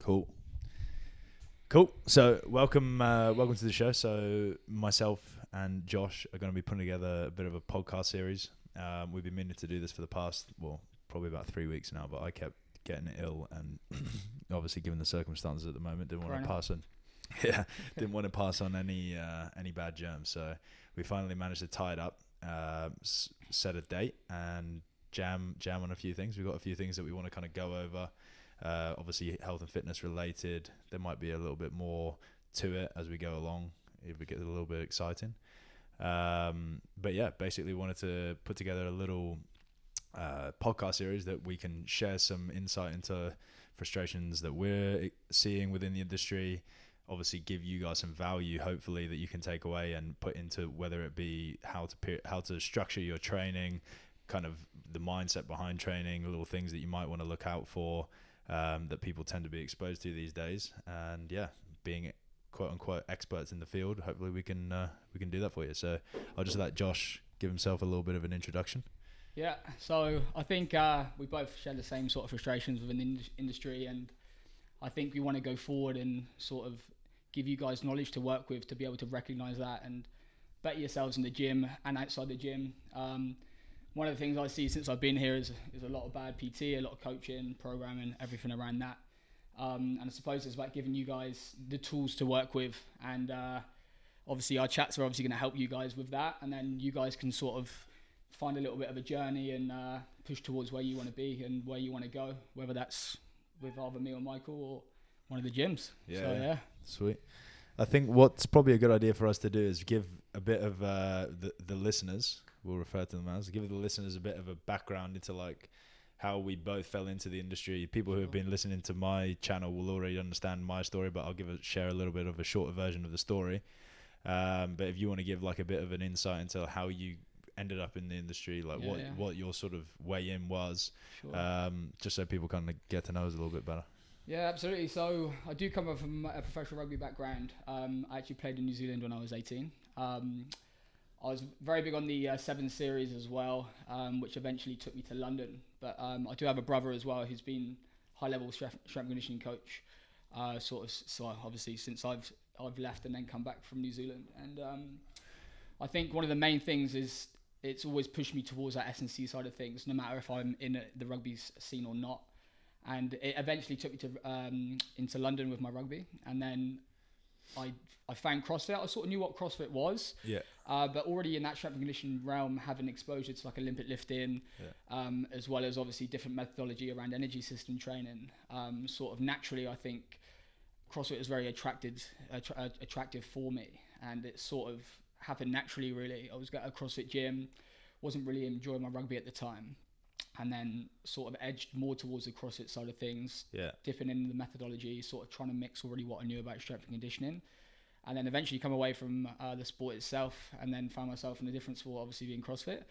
Cool. So welcome to the show. So myself and Josh are going to be putting together a bit of a podcast series. We've been meaning to do this for the past, probably about 3 weeks now, but I kept getting ill, and obviously given the circumstances at the moment, didn't want to pass on any bad germs. So we finally managed to tie it up, set a date, and jam on a few things. We've got a few things that we want to kind of go over. Obviously health and fitness related. There might be a little bit more to it as we go along if it gets a little bit exciting. But yeah, basically wanted to put together a little podcast series that we can share some insight into frustrations that we're seeing within the industry. Obviously give you guys some value, hopefully, that you can take away and put into, whether it be how to structure your training, kind of the mindset behind training, little things that you might want to look out for, that people tend to be exposed to these days. And yeah, being quote unquote experts in the field, hopefully we can do that for you. So I'll just let Josh give himself a little bit of an introduction. Yeah, so I think we both share the same sort of frustrations within the industry, and I think we want to go forward and sort of give you guys knowledge to work with to be able to recognize that and better yourselves in the gym and outside the gym. One of the things I see since I've been here is a lot of bad PT, a lot of coaching, programming, everything around that. And I suppose it's about giving you guys the tools to work with. And obviously our chats are obviously going to help you guys with that. And then you guys can sort of find a little bit of a journey and push towards where you want to be and where you want to go, whether that's with either me or Michael or one of the gyms. Yeah. Sweet. I think what's probably a good idea for us to do is give a bit of the listeners, we'll refer to them as, give the listeners a bit of a background into like how we both fell into the industry. People who have been listening to my channel will already understand my story, but I'll share a little bit of a shorter version of the story. But if you want to give like a bit of an insight into how you ended up in the industry, like what your sort of way in was, just so people kind of get to know us a little bit better. Yeah, absolutely. So I do come from a professional rugby background. I actually played in New Zealand when I was 18. I was very big on the 7 Series as well, which eventually took me to London. But I do have a brother as well who's been high-level strength and conditioning coach, so obviously since I've left and then come back from New Zealand. And I think one of the main things is it's always pushed me towards that S&C side of things, no matter if I'm in the rugby scene or not. And it eventually took me to into London with my rugby, and then I found CrossFit. I sort of knew what CrossFit was, but already in that strength and conditioning realm, having exposure to like Olympic lifting, as well as obviously different methodology around energy system training, sort of naturally, I think CrossFit was very attractive for me, and it sort of happened naturally. Really, I was at a CrossFit gym, wasn't really enjoying my rugby at the time. And then sort of edged more towards the CrossFit side of things, dipping into the methodology, sort of trying to mix already what I knew about strength and conditioning. And then eventually come away from the sport itself, and then found myself in a different sport, obviously being CrossFit.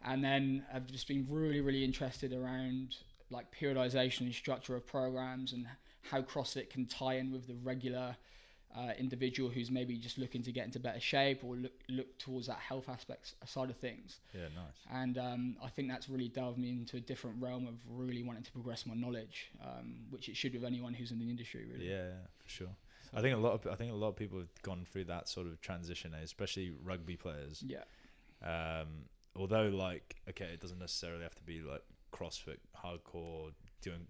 And then I've just been really, really interested around like periodization and structure of programs and how CrossFit can tie in with the regular individual who's maybe just looking to get into better shape or look towards that health aspect side of things. Yeah, nice. And I think that's really delved me into a different realm of really wanting to progress my knowledge, which it should with anyone who's in the industry, really. Yeah, for sure. So I think a lot of people have gone through that sort of transition, especially rugby players. Yeah. Although it doesn't necessarily have to be like CrossFit hardcore doing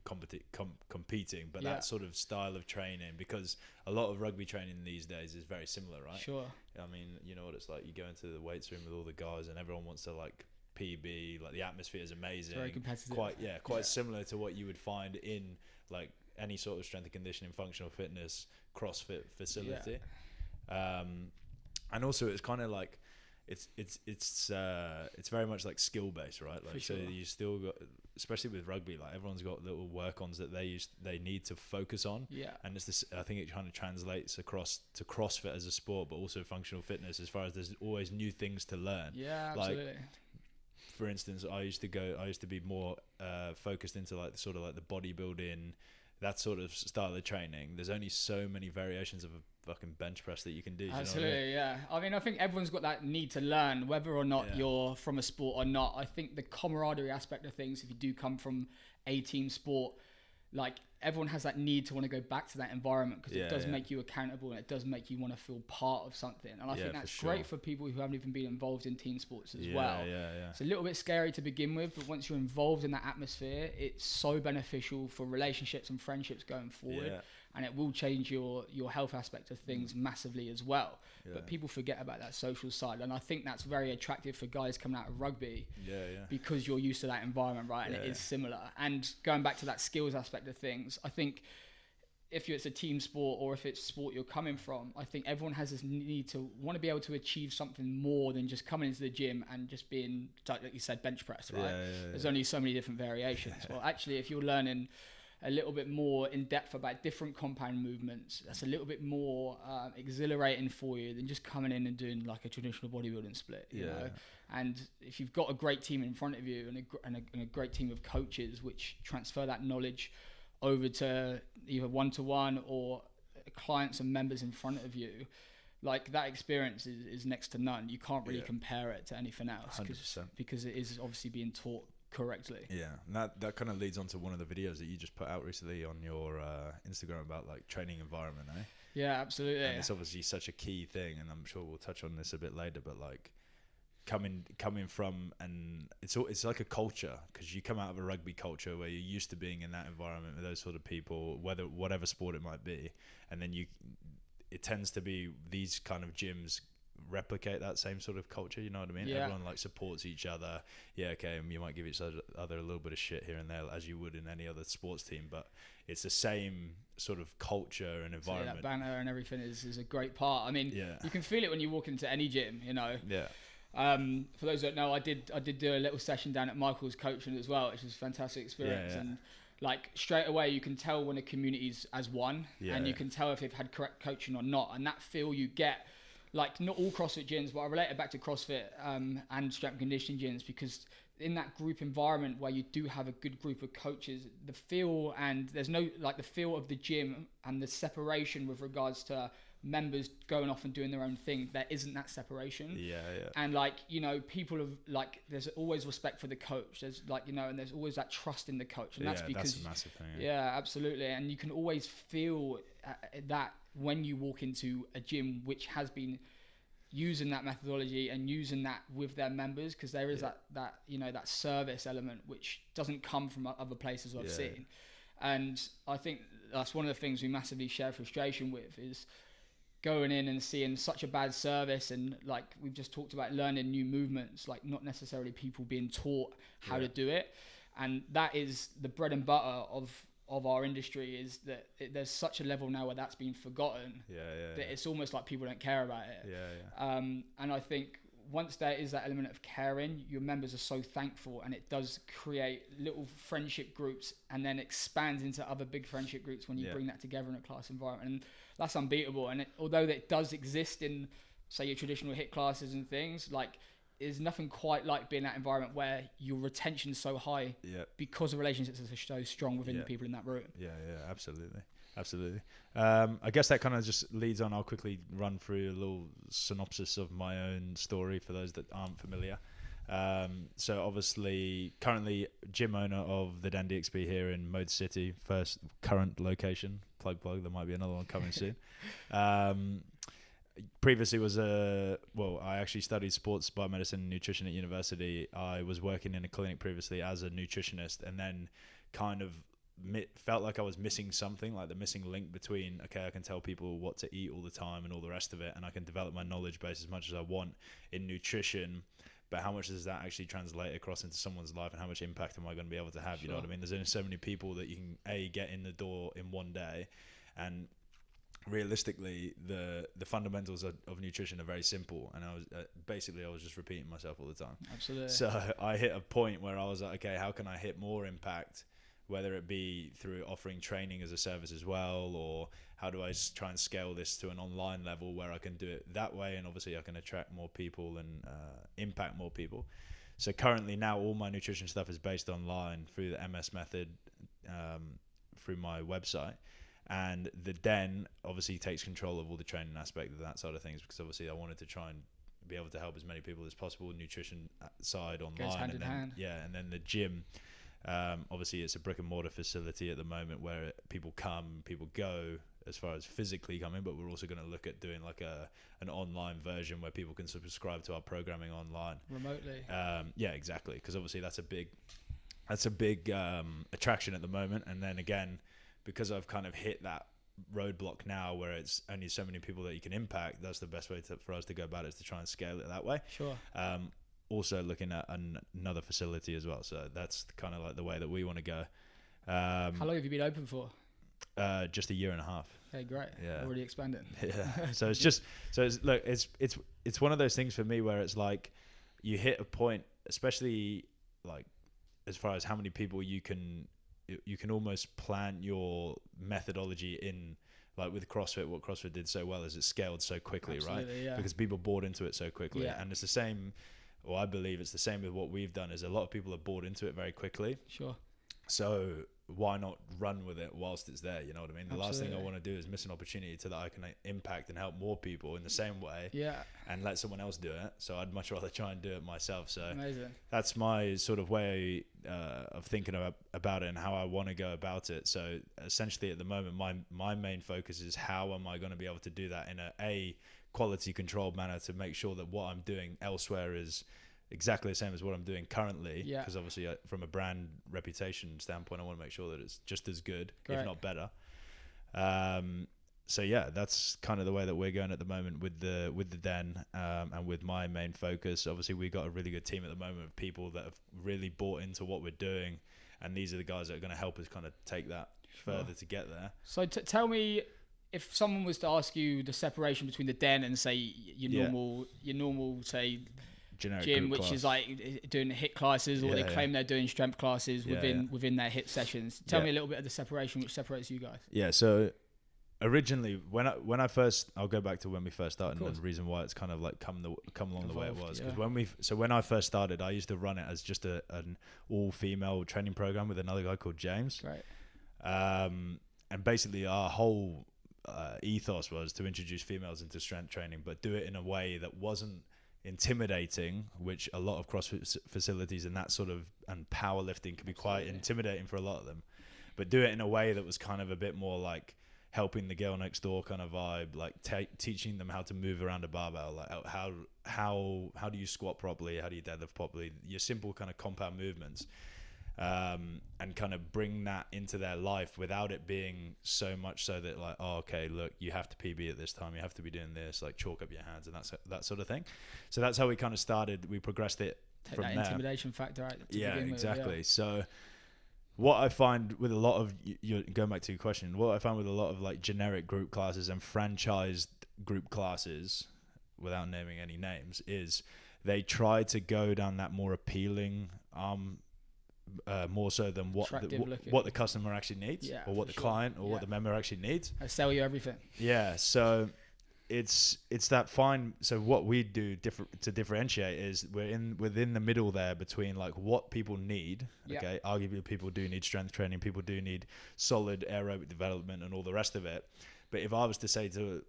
competing, but that sort of style of training, because a lot of rugby training these days is very similar, right? Sure. I mean, you know what it's like. You go into the weights room with all the guys, and everyone wants to like PB. Like the atmosphere is amazing. It's very competitive. Quite similar to what you would find in like any sort of strength and conditioning, functional fitness, CrossFit facility. And also it's kind of like it's very much like skill based, right? Like, so you still got, especially with rugby, like everyone's got little work-ons that they need to focus on. And it's this, I think it kind of translates across to CrossFit as a sport, but also functional fitness, as far as there's always new things to learn. Absolutely. Like, for instance, I used to be more focused into like sort of like the bodybuilding, that sort of style of training. There's only so many variations of a fucking bench press that you can do. Absolutely, you know what I mean? I mean, I think everyone's got that need to learn, whether or not you're from a sport or not. I think the camaraderie aspect of things, if you do come from a team sport, like everyone has that need to want to go back to that environment because Yeah, it does yeah. make you accountable and it does make you want to feel part of something. And I Yeah, think for that's sure. great for people who haven't even been involved in team sports as Yeah, well. yeah. It's a little bit scary to begin with, but once you're involved in that atmosphere, it's so beneficial for relationships and friendships going forward. Yeah. And it will change your health aspect of things massively as well. Yeah. But people forget about that social side. And I think that's very attractive for guys coming out of rugby Yeah, yeah. because you're used to that environment, right? And it Yeah. is similar. And going back to that skills aspect of things, I think if it's a team sport or if it's sport you're coming from, I think everyone has this need to want to be able to achieve something more than just coming into the gym and just being, like you said, bench press, right? Yeah, There's only so many different variations. Well, actually, if you're learning a little bit more in depth about different compound movements, that's a little bit more exhilarating for you than just coming in and doing like a traditional bodybuilding split, you know? And if you've got a great team in front of you and a great team of coaches which transfer that knowledge over to either one-to-one or clients and members in front of you, like that experience is next to none. You can't really compare it to anything else 100%. because it is obviously being taught correctly. Yeah, and that kind of leads on to one of the videos that you just put out recently on your Instagram about like training environment, eh? Yeah, absolutely. And it's obviously such a key thing, and I'm sure we'll touch on this a bit later, but like coming from, and it's like a culture, because you come out of a rugby culture where you're used to being in that environment with those sort of people, whatever sport it might be, and then it tends to be these kind of gyms replicate that same sort of culture, you know what I mean? Yeah. Everyone like supports each other. Yeah, okay, and you might give each other a little bit of shit here and there as you would in any other sports team, but it's the same sort of culture and So, yeah, environment. that banner and everything is a great part. I mean, Yeah. you can feel it when you walk into any gym, you know. Yeah. For those that know, I did do a little session down at Michael's coaching as well, which was a fantastic experience. Yeah. And like straight away, you can tell when a community's as one, Yeah, and you yeah. can tell if they've had correct coaching or not. And that feel you get, like not all CrossFit gyms, but I relate it back to CrossFit and strength and conditioning gyms, because in that group environment where you do have a good group of coaches, the feel, and there's no like the feel of the gym and the separation with regards to members going off and doing their own thing, there isn't that separation. Yeah. And like, you know, people have like, there's always respect for the coach. There's like, you know, and there's always that trust in the coach. And that's because, that's a massive thing. yeah, absolutely. And you can always feel that when you walk into a gym which has been using that methodology and using that with their members, because there is that you know, that service element which doesn't come from other places I've seen. And I think that's one of the things we massively share frustration with, is going in and seeing such a bad service, and like we've just talked about, learning new movements, like not necessarily people being taught how to do it. And that is the bread and butter of our industry, is that there's such a level now where that's been forgotten that it's almost like people don't care about it. And I think once there is that element of caring, your members are so thankful, and it does create little friendship groups and then expands into other big friendship groups when you bring that together in a class environment. And that's unbeatable. And although it does exist in, say, your traditional HIIT classes and things, like there's nothing quite like being in that environment where your retention's so high because the relationships are so strong within the people in that room. Yeah, absolutely. I guess that kind of just leads on. I'll quickly run through a little synopsis of my own story for those that aren't familiar. So obviously currently gym owner of the Dan DXB here in Mode City, first current location, plug, there might be another one coming soon. Previously I actually studied sports biomedicine and nutrition at university. I was working in a clinic previously as a nutritionist, and then kind of felt like I was missing something, like the missing link between, okay, I can tell people what to eat all the time and all the rest of it, and I can develop my knowledge base as much as I want in nutrition, but how much does that actually translate across into someone's life, and how much impact am I going to be able to have? You know what I mean? There's only so many people that you can get in the door in one day, and realistically the fundamentals of nutrition are very simple, and I was just repeating myself all the time. Absolutely. So I hit a point where I was like, okay, how can I hit more impact, whether it be through offering training as a service as well, or how do I try and scale this to an online level where I can do it that way, and obviously I can attract more people and impact more people. So currently now all my nutrition stuff is based online through the MS method, through my website. And the Den obviously takes control of all the training aspect of that side of things, because obviously I wanted to try and be able to help as many people as possible. Nutrition side online, Goes hand in hand. Yeah, and then the gym Obviously, it's a brick and mortar facility at the moment where people come, people go, as far as physically coming, but we're also going to look at doing like an online version where people can subscribe to our programming online remotely. Yeah, exactly, because obviously that's a big attraction at the moment. And then again, because I've kind of hit that roadblock now where it's only so many people that you can impact, that's the best way for us to go about it, is to try and scale it that way. Sure. Also looking at another facility as well, so that's kind of like the way that we want to go. How long have you been open for? Just a year and a half. Okay, great. Yeah. Already expanding. Yeah. So it's one of those things for me where it's like you hit a point, especially like as far as how many people you can almost plan your methodology in. Like with CrossFit, what CrossFit did so well is it scaled so quickly. Absolutely, right? Yeah. Because people bought into it so quickly. Yeah. And it's the same, or I believe it's the same with what we've done, is a lot of people have bought into it very quickly. Sure. So why not run with it whilst it's there? You know what I mean? The last thing I want to do is miss an opportunity so that I can impact and help more people in the same way. Yeah. And let someone else do it. So I'd much rather try and do it myself. So amazing. That's my sort of way of thinking about it and how I want to go about it. So essentially at the moment, my main focus is how am I going to be able to do that in a quality controlled manner to make sure that what I'm doing elsewhere is exactly the same as what I'm doing currently. Yeah. Because obviously from a brand reputation standpoint, I want to make sure that it's just as good, Great. if not better. So yeah, that's kind of the way that we're going at the moment with the Den, and with my main focus. Obviously, we've got a really good team at the moment of people that have really bought into what we're doing, and these are the guys that are going to help us kind of take that further to get there. So tell me, if someone was to ask you the separation between the Den and say your normal say generic gym, group which class. is like doing HIIT classes, or they claim they're doing strength classes within their HIIT sessions. Tell me a little bit of the separation, which separates you guys. Yeah, so originally when I first, I'll go back to when we first started, and the reason why it's kind of like come along the way it was, because when I first started, I used to run it as just an all-female training program with another guy called James. Right. And basically our whole ethos was to introduce females into strength training, but do it in a way that wasn't intimidating, which a lot of CrossFit facilities and that sort of, and powerlifting can be quite intimidating for a lot of them, but do it in a way that was kind of a bit more like helping the girl next door kind of vibe, like teaching them how to move around a barbell, like how do you squat properly, how do you deadlift properly, your simple kind of compound movements, and kind of bring that into their life without it being so much so that like, oh, okay, look, you have to PB at this time, you have to be doing this, like chalk up your hands and that sort of thing. So that's how we kind of started. We progressed it Take from that there. Intimidation factor out. Yeah, exactly. So what I find with a lot of, you're going back to your question, what I find with a lot of like generic group classes and franchised group classes, without naming any names, is they try to go down that more appealing, more so than what the customer actually needs, or what the client or what the member actually needs. I sell you everything. Yeah, so it's that fine. So what we do to differentiate is we're within the middle there between like what people need. Okay, arguably people do need strength training, people do need solid aerobic development and all the rest of it. But if I was to say to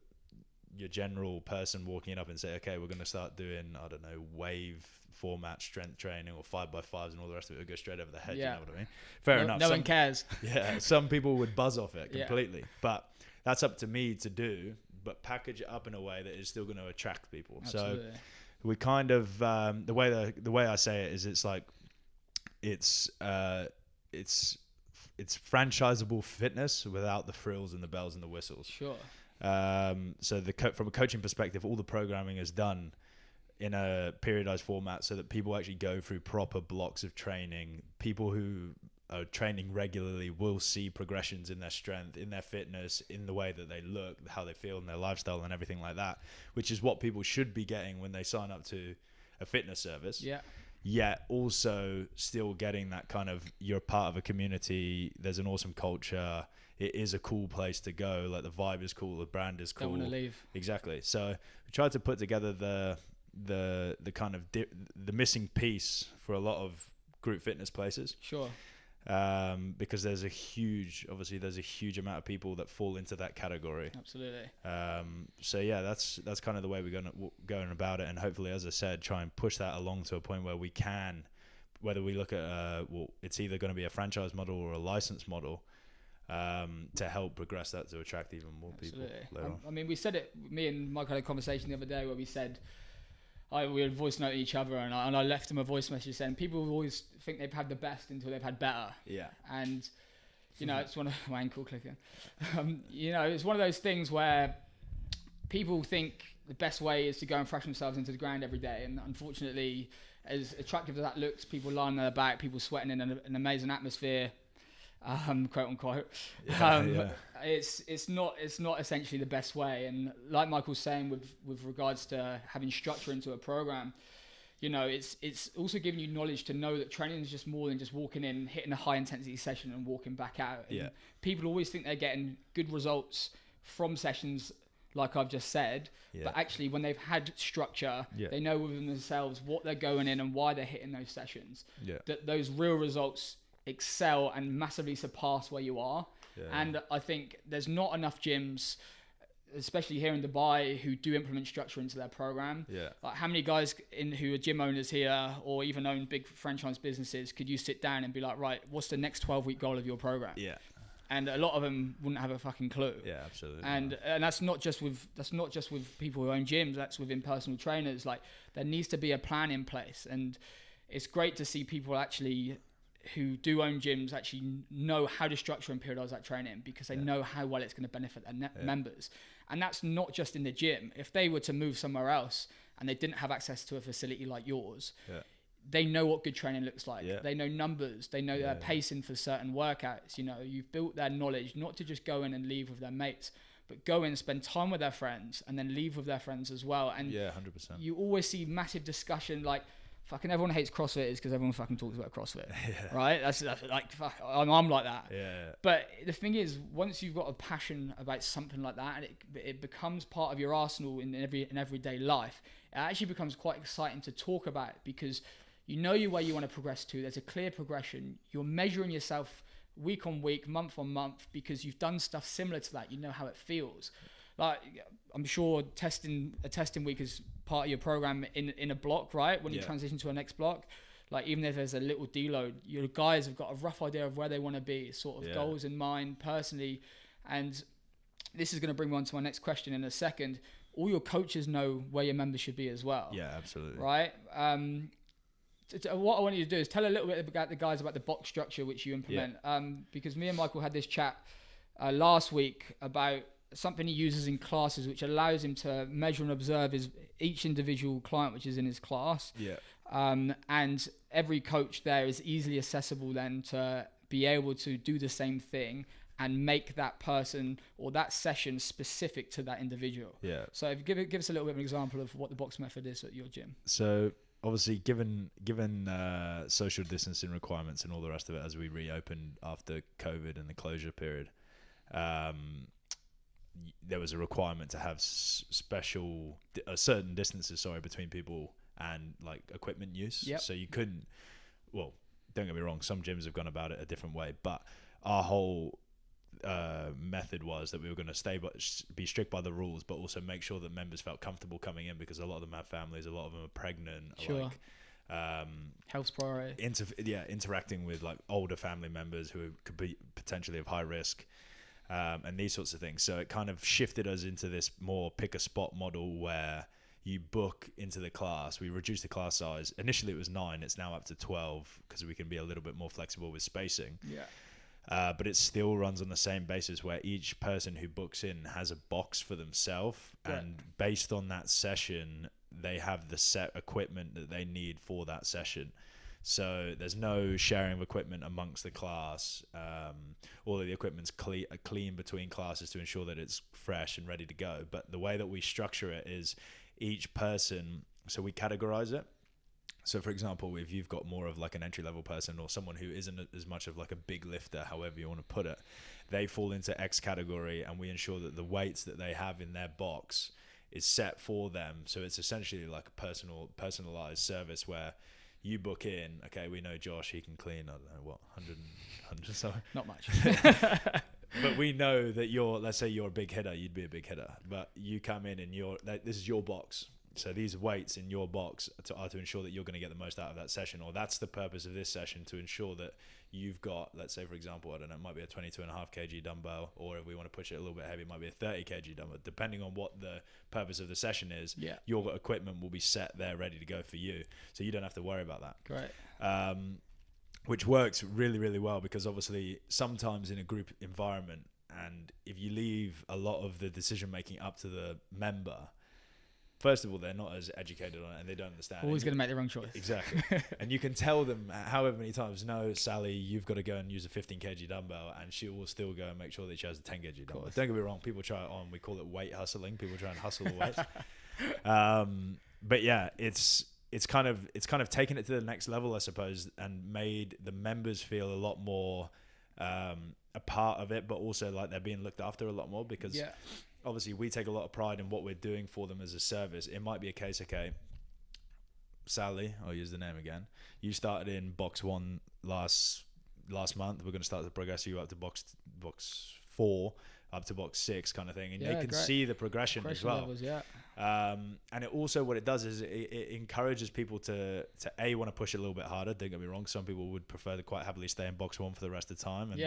your general person walking up and say, okay, we're going to start doing, I don't know, wave format strength training or 5x5s and all the rest of it, would go straight over the head. You know what I mean? Fair enough. No one cares. Yeah, some people would buzz off it completely, but that's up to me to do. But package it up in a way that is still going to attract people. Absolutely. So we kind of the way I say it is it's like it's franchisable fitness without the frills and the bells and the whistles. Sure. So from a coaching perspective, all the programming is done in a periodized format so that people actually go through proper blocks of training. People who are training regularly will see progressions in their strength, in their fitness, in the way that they look, how they feel, in their lifestyle and everything like that, which is what people should be getting when they sign up to a fitness service. Yeah. Yet also still getting that kind of, you're part of a community, there's an awesome culture, it is a cool place to go, like the vibe is cool, the brand is cool. Don't want to leave. Exactly. So we tried to put together the kind of the missing piece for a lot of group fitness places. Sure. Because there's a huge amount of people that fall into that category. Absolutely. So yeah, that's kind of the way we're going about it, and hopefully, as I said, try and push that along to a point where we whether we look at well, it's either going to be a franchise model or a license model, to help progress that to attract even more people later on. I mean, we said it. Me and Mike had a conversation the other day where we said we had voice note each other, and I left him a voice message saying people always think they've had the best until they've had better. Yeah. And it's one of my ankle clicking. It's one of those things where people think the best way is to go and thrash themselves into the ground every day, and unfortunately, as attractive as that looks, people lying on their back, people sweating in an amazing atmosphere, quote unquote. It's not essentially the best way. And like Michael's saying with regards to having structure into a program, it's also giving you knowledge to know that training is just more than just walking in, hitting a high intensity session and walking back out. And people always think they're getting good results from sessions like I've just said, but actually when they've had structure, they know within themselves what they're going in and why they're hitting those sessions. That those real results excel and massively surpass where you are. And I think there's not enough gyms, especially here in Dubai, who do implement structure into their program. Like how many guys who are gym owners here or even own big franchise businesses could you sit down and be like, right, what's the next 12-week goal of your program? And a lot of them wouldn't have a fucking clue. Absolutely. And that's not just with people who own gyms. That's within personal trainers. Like there needs to be a plan in place, and it's great to see people actually who do own gyms actually know how to structure and periodize that training, because they know how well it's going to benefit their members. And that's not just in the gym. If they were to move somewhere else and they didn't have access to a facility like yours, they know what good training looks like. They know numbers. They know their pacing for certain workouts. You've built their knowledge not to just go in and leave with their mates, but go in, spend time with their friends, and then leave with their friends as well. And 100%. You always see massive discussion like, fucking everyone hates CrossFit because everyone fucking talks about CrossFit, right? That's like, fuck, I'm like that. But the thing is, once you've got a passion about something like that, and it becomes part of your arsenal in everyday life, it actually becomes quite exciting to talk about, because you know where you want to progress to. There's a clear progression. You're measuring yourself week on week, month on month, because you've done stuff similar to that. You know how it feels. Like, I'm sure a testing week is part of your program in a block, right? When you transition to a next block, like even if there's a little deload, your guys have got a rough idea of where they want to be, sort of goals in mind personally. And this is going to bring me on to my next question in a second. All your coaches know where your members should be as well. Yeah, absolutely. Right? What I want you to do is tell a little bit about the guys about the box structure which you implement. Because me and Michael had this chat last week about something he uses in classes, which allows him to measure and observe each individual client which is in his class. And every coach there is easily accessible then to be able to do the same thing and make that person or that session specific to that individual. So if you give us a little bit of an example of what the box method is at your gym. So obviously, given social distancing requirements and all the rest of it as we reopened after COVID and the closure period, there was a requirement to have certain distances, between people and like equipment use. So you couldn't. Well, don't get me wrong. Some gyms have gone about it a different way, but our whole method was that we were going to be strict by the rules, but also make sure that members felt comfortable coming in, because a lot of them have families, a lot of them are pregnant. Health's priority. Interacting with like older family members who could be potentially of high risk, and these sorts of things. So it kind of shifted us into this more pick a spot model where you book into the class. We reduced the class size. Initially it was 9, it's now up to 12 because we can be a little bit more flexible with spacing. But it still runs on the same basis where each person who books in has a box for themselves, and based on that session, they have the set equipment that they need for that session. So there's no sharing of equipment amongst the class. All of the equipment's clean between classes to ensure that it's fresh and ready to go. But the way that we structure it is each person, so we categorize it. So for example, if you've got more of like an entry-level person or someone who isn't as much of like a big lifter, however you want to put it, they fall into X category, and we ensure that the weights that they have in their box is set for them. So it's essentially like a personalized service where you book in, okay, we know Josh, he can clean, I don't know what, 100 something. Not much. But we know that let's say you're a big hitter, you'd be a big hitter, but you come in and this is your box. So these weights in your box are to ensure that you're going to get the most out of that session, or that's the purpose of this session, to ensure that you've got, let's say, for example, I don't know, it might be a 22.5 kg dumbbell, or if we want to push it a little bit heavy, it might be a 30 kg dumbbell. Depending on what the purpose of the session is, your equipment will be set there ready to go for you. So you don't have to worry about that. Great. Which works really, really well, because obviously sometimes in a group environment, and if you leave a lot of the decision making up to the member, first of all, they're not as educated on it and they don't understand. Always going to make the wrong choice. Exactly. And you can tell them however many times, no, Sally, you've got to go and use a 15 kg dumbbell, and she will still go and make sure that she has a 10 kg dumbbell. Don't get me wrong, people try it on. We call it weight hustling. People try and hustle the weights. But yeah, it's kind of taken it to the next level, I suppose, and made the members feel a lot more a part of it, but also like they're being looked after a lot more, because obviously we take a lot of pride in what we're doing for them as a service. It might be a case, okay, Sally, I'll use the name again, you started in box 1 last month, we're going to start to progress you up to box 4 up to box 6 kind of thing, and they can see the progression as well. Levels, and it also, what it does is it encourages people to want to push it a little bit harder. Don't get me wrong, some people would prefer to quite happily stay in box 1 for the rest of the time and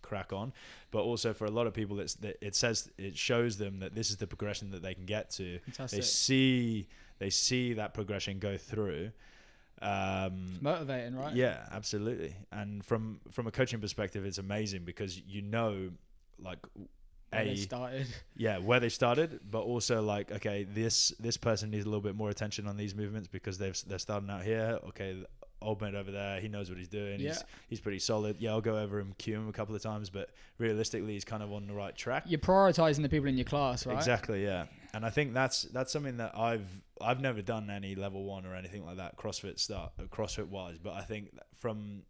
crack on, but also for a lot of people it shows them that this is the progression that they can get to. Fantastic. They see that progression go through. It's motivating, right? Yeah, absolutely. And from a coaching perspective, it's amazing, because like where they started, but also like, okay, this person needs a little bit more attention on these movements because they're starting out here. Okay, old mate over there, he knows what he's doing. He's pretty solid. I'll go over him, cue him a couple of times, but realistically, he's kind of on the right track. You're prioritizing the people in your class, right? Exactly, yeah. And I think that's something that I've never done any level 1 or anything like that CrossFit wise, but I think that from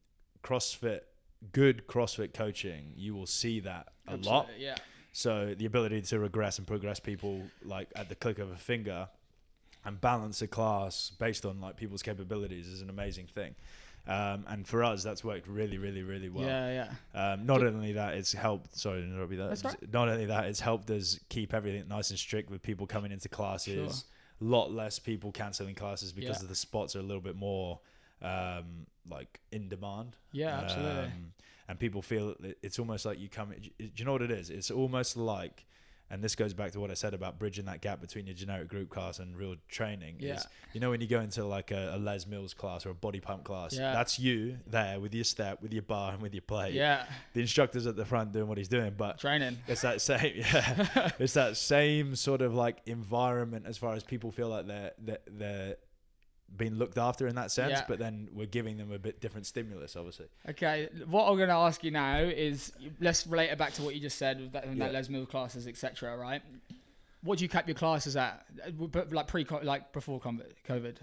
good CrossFit coaching, you will see that a lot. Yeah. So the ability to regress and progress people like at the click of a finger, and balance a class based on like people's capabilities, is an amazing thing. And for us, that's worked really, really, really well. Not only that, it's helped. Sorry to interrupt you there. That's right. Not only that, it's helped us keep everything nice and strict with people coming into classes. A lot less people cancelling classes because of the spots are a little bit more like in demand. Absolutely. And people feel it's almost like you come. Do you know what it is? It's almost like, and this goes back to what I said about bridging that gap between your generic group class and real training. Is, when you go into like a Les Mills class or a body pump class, that's you there with your step, with your bar, and with your plate. The instructor's at the front doing what he's doing, but training. It's that same, it's that same sort of like environment as far as people feel like they're being looked after in that sense, but then we're giving them a bit different stimulus, obviously. Okay, what I'm going to ask you now is, let's relate it back to what you just said with that Les Mills classes, etc. Right? What do you cap your classes at? Like before COVID?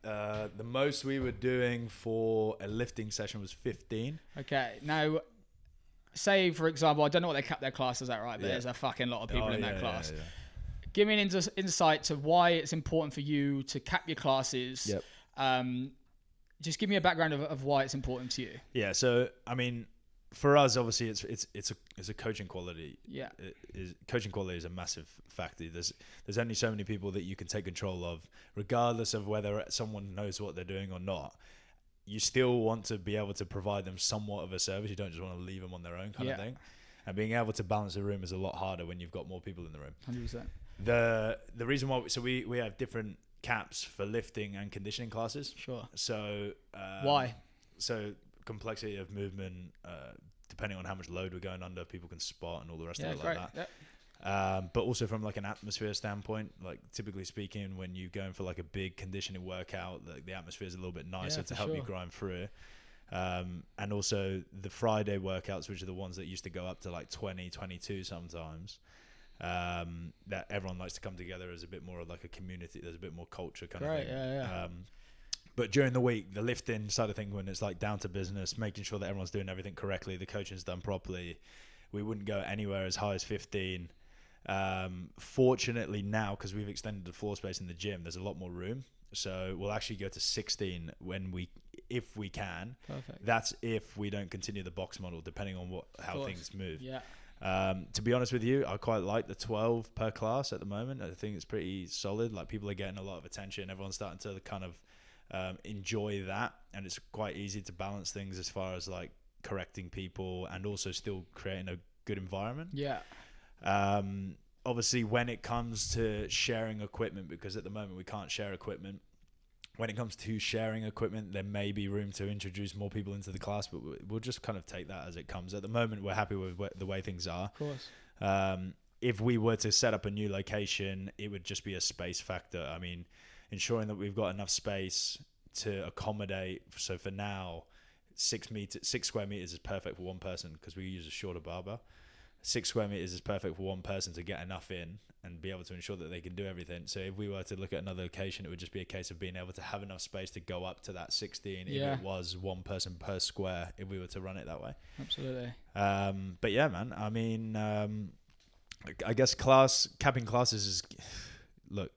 The most we were doing for a lifting session was 15. Okay, now say for example, I don't know what they cap their classes at, right? But there's a fucking lot of people in that class. Give me an insight to why it's important for you to cap your classes. Just give me a background of why it's important to you. Yeah. So, I mean, for us, obviously, it's a coaching quality. Coaching quality is a massive factor. There's only so many people that you can take control of, regardless of whether someone knows what they're doing or not. You still want to be able to provide them somewhat of a service. You don't just want to leave them on their own kind of thing. And being able to balance the room is a lot harder when you've got more people in the room. 100%. The reason why, so we have different caps for lifting and conditioning classes. Sure. So why? So complexity of movement, depending on how much load we're going under, people can spot and all the rest of it like that. But also from like an atmosphere standpoint, like typically speaking, when you're going for like a big conditioning workout, the atmosphere is a little bit nicer to help you grind through. And also the Friday workouts, which are the ones that used to go up to like 20, 22 sometimes. That everyone likes to come together as a bit more like a community. There's a bit more culture kind of thing. But during the week, the lifting side of thing, when it's like down to business, making sure that everyone's doing everything correctly, the coaching's done properly, we wouldn't go anywhere as high as 15. Fortunately now, because we've extended the floor space in the gym, there's a lot more room. So we'll actually go to 16 if we can. Perfect. That's if we don't continue the box model, depending on how things move. To be honest with you, I quite like the 12 per class at the moment. I think it's pretty solid. Like, people are getting a lot of attention. Everyone's starting to kind of enjoy that, and it's quite easy to balance things as far as like correcting people and also still creating a good environment. Yeah. Obviously, when it comes to sharing equipment, because at the moment we can't share equipment, when it comes to sharing equipment, there may be room to introduce more people into the class, but we'll just kind of take that as it comes. At the moment, we're happy with the way things are. Of course. If we were to set up a new location, it would just be a space factor. I mean, ensuring that we've got enough space to accommodate. So for now, 6 square meters is perfect for one person because we use a shorter barbell. 6 square meters is perfect for one person to get enough in and be able to ensure that they can do everything. So if we were to look at another location, it would just be a case of being able to have enough space to go up to that 16 if it was one person per square, if we were to run it that way. Absolutely. But yeah, man, I mean, I guess capping classes is, look,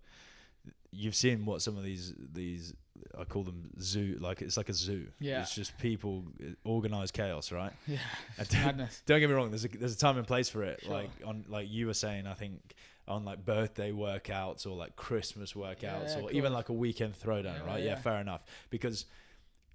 you've seen what some of these I call them zoo, like it's like a zoo. Yeah. It's just people, organized chaos, right? Yeah. And Madness. don't get me wrong, there's a time and place for it. Sure. Like you were saying, I think on like birthday workouts or like Christmas workouts or cool. even like a weekend throwdown, right? Yeah, fair enough. Because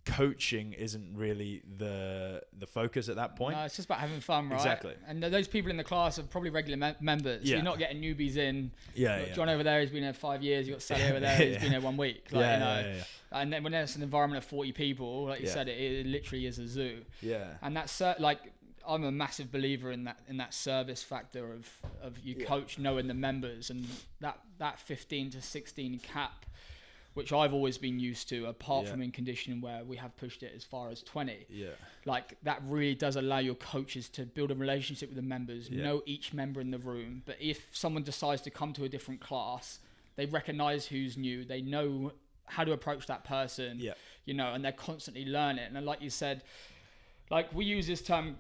coaching isn't really the focus at that point. No, it's just about having fun, right? Exactly. And those people in the class are probably regular members. Yeah. You're not getting newbies in. Yeah, Look, yeah. John over there has been there 5 years. You've got Sally over there who's been there 1 week. Like, Yeah. And then when there's an environment of 40 people, like you Yeah. said, it literally is a zoo. Yeah. And that's like, I'm a massive believer in that service factor of you coach knowing the members, and that 15 to 16 cap, which I've always been used to, apart from in conditioning where we have pushed it as far as 20. Yeah. Like, that really does allow your coaches to build a relationship with the members, know each member in the room. But if someone decides to come to a different class, they recognize who's new, they know how to approach that person, and they're constantly learning. And like you said, like, we use this term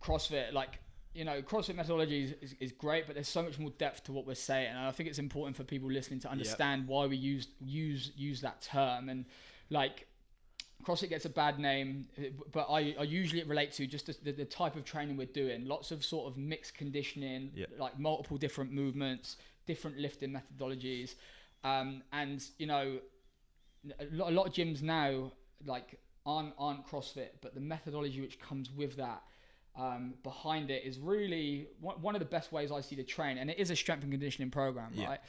CrossFit, like, CrossFit methodology is great, but there's so much more depth to what we're saying, and I think it's important for people listening to understand why we use that term. And like, CrossFit gets a bad name, but I usually relate to just the type of training we're doing. Lots of sort of mixed conditioning, like multiple different movements, different lifting methodologies, and a lot of gyms now like aren't CrossFit, but the methodology which comes with that. Behind it is really one of the best ways I see to train, and it is a strength and conditioning program, right?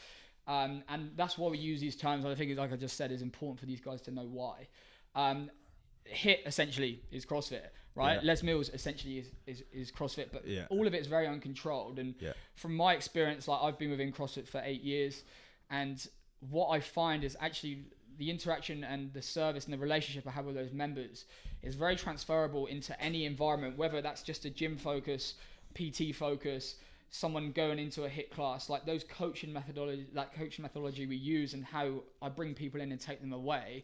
And that's why we use these terms. I think, like I just said, is important for these guys to know why. HIIT essentially is CrossFit, right? Les Mills essentially is CrossFit, but all of it is very uncontrolled. And from my experience, like, I've been within CrossFit for 8 years, and what I find is actually the interaction and the service and the relationship I have with those members is very transferable into any environment, whether that's just a gym focus, PT focus, someone going into a HIIT class. Like, those coaching methodology we use and how I bring people in and take them away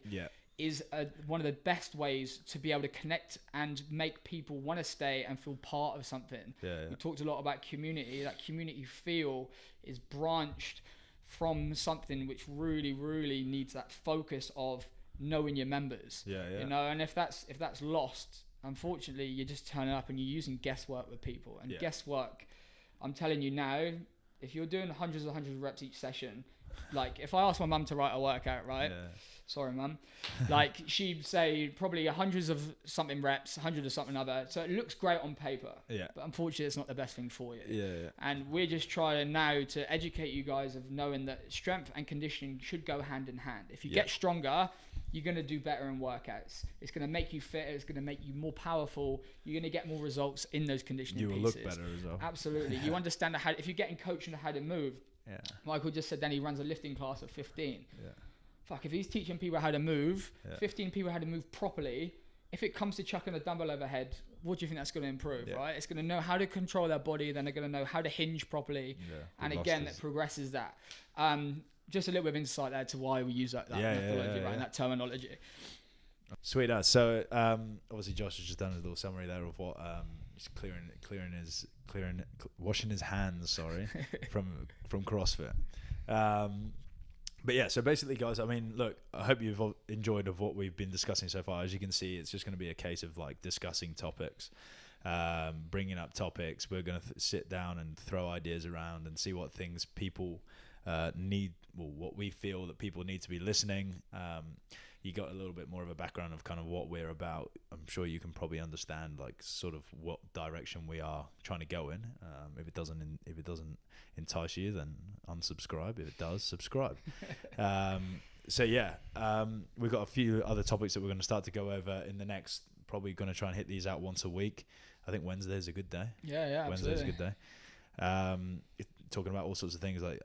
is one of the best ways to be able to connect and make people want to stay and feel part of something. We talked a lot about community. That community feel is branched from something which really, really needs that focus of knowing your members. And if that's lost, unfortunately, you're just turning up and you're using guesswork with people. And guesswork, I'm telling you now, if you're doing hundreds of reps each session, like, if I asked my mum to write a workout, right? Sorry, mum. Like, she'd say probably hundreds of something reps, 100 of something other. So it looks great on paper. But unfortunately, it's not the best thing for you. And we're just trying now to educate you guys of knowing that strength and conditioning should go hand in hand. If you get stronger, you're going to do better in workouts. It's going to make you fitter. It's going to make you more powerful. You're going to get more results in those conditioning pieces. You will look better as well. Absolutely. You understand how, if you're getting coached on how to move. Michael just said then he runs a lifting class of 15. Fuck, if he's teaching people how to move, 15 people how to move properly, if it comes to chucking a dumbbell overhead, what do you think that's going to improve, right? It's going to know how to control their body, then they're going to know how to hinge properly. And again, that progresses that. Just a little bit of insight there to why we use that methodology, right? And that terminology. Sweet. So obviously Josh has just done a little summary there of what just washing his hands, sorry, from CrossFit. But yeah, so basically, guys, I mean, look, I hope you've enjoyed of what we've been discussing so far. As you can see, it's just going to be a case of like discussing topics. bringing up topics. We're going to sit down and throw ideas around and see what things people need, well, what we feel that people need to be listening. You got a little bit more of a background of kind of what we're about. I'm sure you can probably understand like sort of what direction we are trying to go in. If it doesn't entice you, then unsubscribe. If it does, subscribe. So yeah, we've got a few other topics that we're going to start to go over in the next. Probably going to try and hit these out once a week. I think Wednesday's a good day. Yeah, Wednesday's absolutely. a good day. Talking about all sorts of things like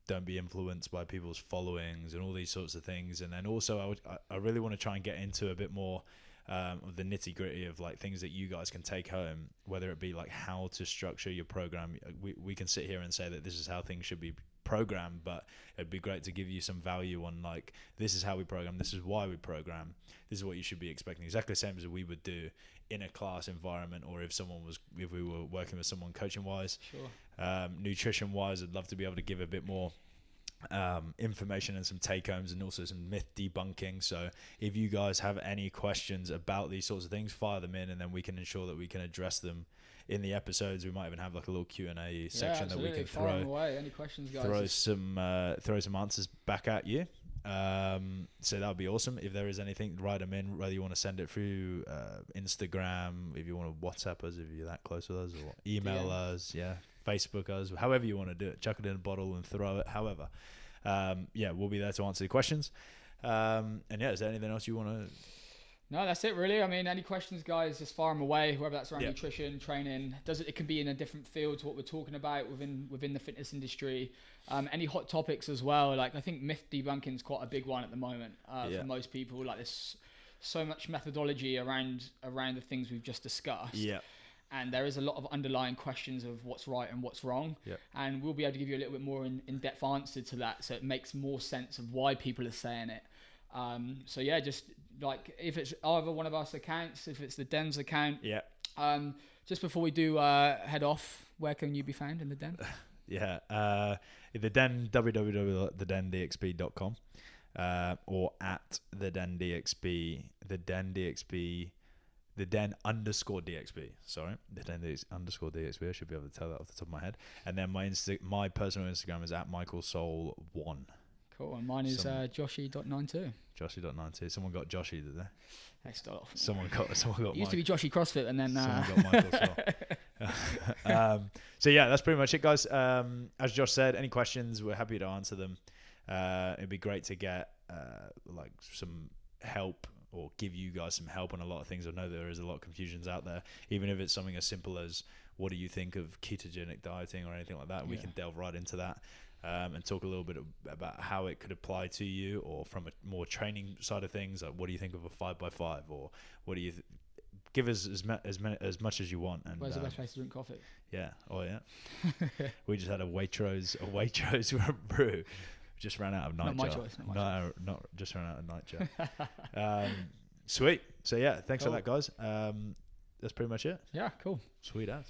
don't be influenced by people's followings and all these sorts of things. And then also I really want to try and get into a bit more of the nitty gritty of like things that you guys can take home, whether it be like how to structure your program. We can sit here and say that this is how things should be programmed, but it'd be great to give you some value on like, this is how we program, this is why we program, this is what you should be expecting, exactly the same as we would do in a class environment, or if we were working with someone coaching wise. Sure. Nutrition wise, I'd love to be able to give a bit more information and some take homes and also some myth debunking. So if you guys have any questions about these sorts of things, fire them in, and then we can ensure that we can address them in the episodes. We might even have like a little Q&A section that we can Fire them away. Any questions, guys? throw some answers back at you. So that would be awesome. If there is anything, write them in, whether you want to send it through Instagram, if you want to WhatsApp us, if you're that close with us, or email us, Facebook us, however you want to do it. Chuck it in a bottle and throw it, however. We'll be there to answer the questions. And yeah, is there anything else you want to... No, that's it really. I mean, any questions, guys, just fire them away, whether that's around nutrition, training. It can be in a different field to what we're talking about within the fitness industry. Any hot topics as well. Like, I think myth debunking is quite a big one at the moment for most people. Like, there's so much methodology around the things we've just discussed. Yeah. And there is a lot of underlying questions of what's right and what's wrong. Yep. And we'll be able to give you a little bit more in-depth answer to that, so it makes more sense of why people are saying it. Just like if it's either one of us accounts, if it's the Den's account. Yeah. Just before we do head off, where can you be found in the Den? The Den, www.thedendxp.com, or at the Den DXP, the Den DXP, the Den _DXP. Sorry, the Den _DXP. I should be able to tell that off the top of my head. And then my personal Instagram is at michaelsoul1. Cool. And mine is Joshy.92. Joshy.92. Someone got Joshy, did they? They start off. Someone got it used to be Joshy CrossFit, and then someone got Michael Soul. So yeah, that's pretty much it, guys. As Josh said, any questions, we're happy to answer them. It'd be great to get like some help, or give you guys some help on a lot of things. I know there is a lot of confusions out there, even if it's something as simple as what do you think of ketogenic dieting or anything like that. We can delve right into that. And talk a little bit about how it could apply to you, or from a more training side of things, like what do you think of a 5x5, or what do you give us as much as you want. And where's the best place to drink coffee? We just had a Waitrose brew. Just ran out of nightjar. Not just ran out of nightjar. Sweet. So yeah, thanks for that, guys. That's pretty much it. Yeah, cool. Sweet as.